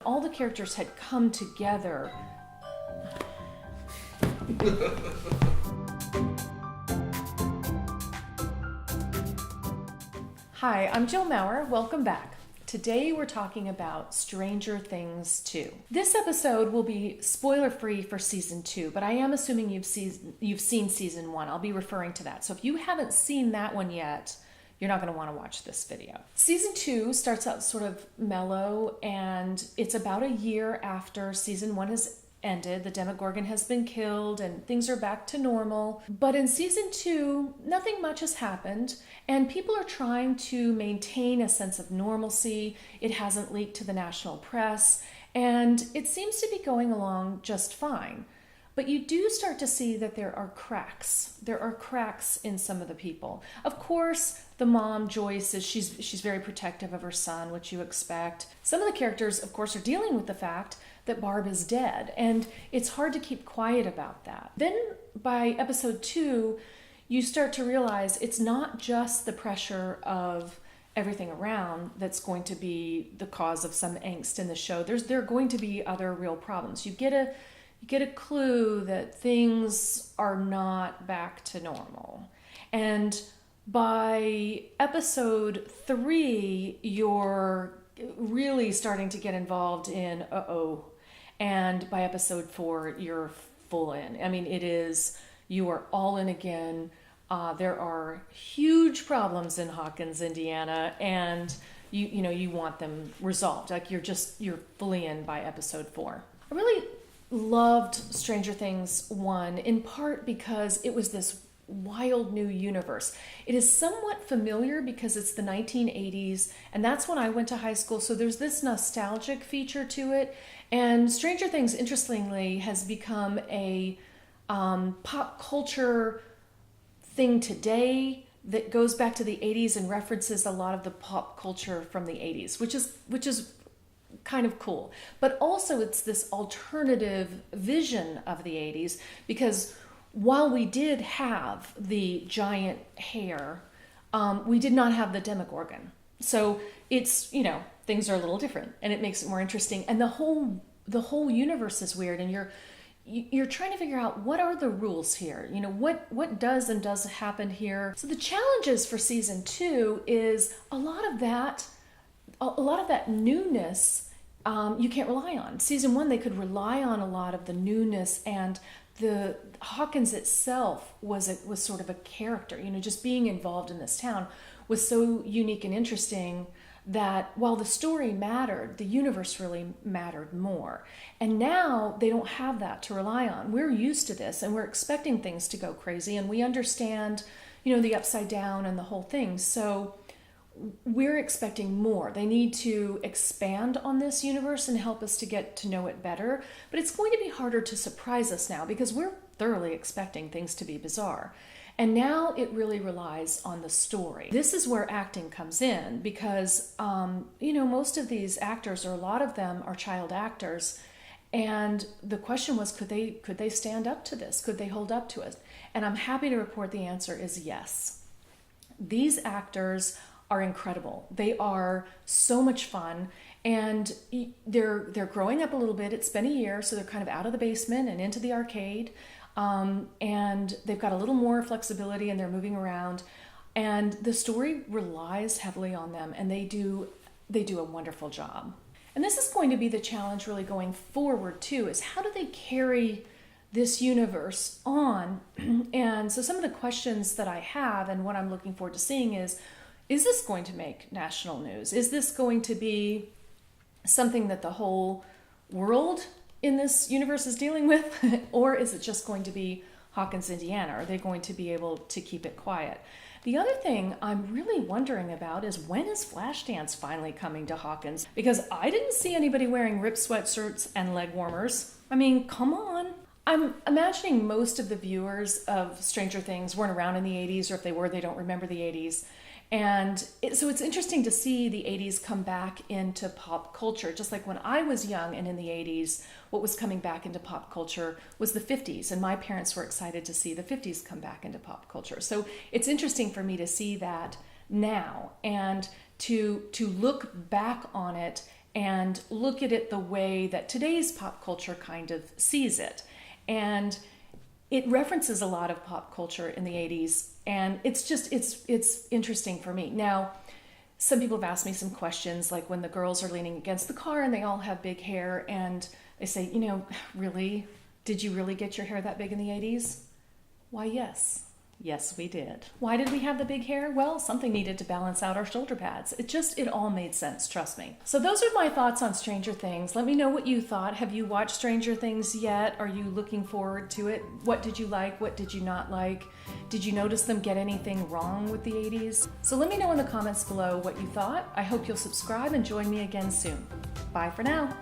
all the characters had come together. Hi, I'm Jill Maurer. Welcome back. Today we're talking about Stranger Things 2. This episode will be spoiler-free for Season 2, but I am assuming you've seen Season 1. I'll be referring to that. So if you haven't seen that one yet, you're not going to want to watch this video. Season 2 starts out sort of mellow, and it's about a year after Season 1 has ended. The Demogorgon has been killed and things are back to normal. But in Season 2, nothing much has happened, and people are trying to maintain a sense of normalcy. It hasn't leaked to the national press, and it seems to be going along just fine. But you do start to see that there are cracks. There are cracks in some of the people. Of course, the mom, Joyce, she's very protective of her son, which you expect. Some of the characters, of course, are dealing with the fact that Barb is dead, and it's hard to keep quiet about that. Then by episode 2, you start to realize it's not just the pressure of everything around that's going to be the cause of some angst in the show. There are going to be other real problems. You get a clue that things are not back to normal. And by episode 3, you're really starting to get involved in uh-oh. And by episode 4, you're full in. I mean, you are all in again. There are huge problems in Hawkins, Indiana, and you want them resolved. Like you're fully in by episode 4. I really loved Stranger Things 1 in part because it was this wild new universe. It is somewhat familiar because it's the 1980s, and that's when I went to high school, so there's this nostalgic feature to it. And Stranger Things, interestingly, has become a pop culture thing today that goes back to the 80s and references a lot of the pop culture from the 80s, which is kind of cool. But also it's this alternative vision of the 80s, because while we did have the giant hair, we did not have the Demogorgon. So it's, things are a little different, and it makes it more interesting. And the whole universe is weird, and you're trying to figure out what are the rules here. What does and doesn't happen here. So the challenges for season 2 is a lot of that newness you can't rely on. Season 1, they could rely on a lot of the newness, and the Hawkins itself was sort of a character. Just being involved in this town was so unique and interesting that while the story mattered, the universe really mattered more. And now they don't have that to rely on. We're used to this, and we're expecting things to go crazy, and we understand, the upside down and the whole thing. So we're expecting more. They need to expand on this universe and help us to get to know it better. But it's going to be harder to surprise us now because we're thoroughly expecting things to be bizarre. And now it really relies on the story. This is where acting comes in because, most of these actors, or a lot of them, are child actors. And the question was, could they stand up to this? Could they hold up to it? And I'm happy to report the answer is yes. These actors are incredible. They are so much fun, and they're growing up a little bit. It's been a year, so they're kind of out of the basement and into the arcade, and they've got a little more flexibility, and they're moving around, and the story relies heavily on them, and they do a wonderful job. And this is going to be the challenge really going forward too, is how do they carry this universe on? And so some of the questions that I have and what I'm looking forward to seeing is this going to make national news? Is this going to be something that the whole world in this universe is dealing with? Or is it just going to be Hawkins, Indiana? Are they going to be able to keep it quiet? The other thing I'm really wondering about is, when is Flashdance finally coming to Hawkins? Because I didn't see anybody wearing ripped sweatshirts and leg warmers. I mean, come on. I'm imagining most of the viewers of Stranger Things weren't around in the 80s, or if they were, they don't remember the 80s. And so it's interesting to see the 80s come back into pop culture. Just like when I was young and in the 80s, what was coming back into pop culture was the 50s. And my parents were excited to see the 50s come back into pop culture. So it's interesting for me to see that now and to look back on it and look at it the way that today's pop culture kind of sees it. And it references a lot of pop culture in the 80s, and it's interesting for me. Now, some people have asked me some questions, like when the girls are leaning against the car and they all have big hair, and I say, really? Did you really get your hair that big in the 80s? Why, yes. Yes, we did. Why did we have the big hair? Well, something needed to balance out our shoulder pads. It all made sense, trust me. So those are my thoughts on Stranger Things. Let me know what you thought. Have you watched Stranger Things yet? Are you looking forward to it? What did you like? What did you not like? Did you notice them get anything wrong with the 80s? So let me know in the comments below what you thought. I hope you'll subscribe and join me again soon. Bye for now.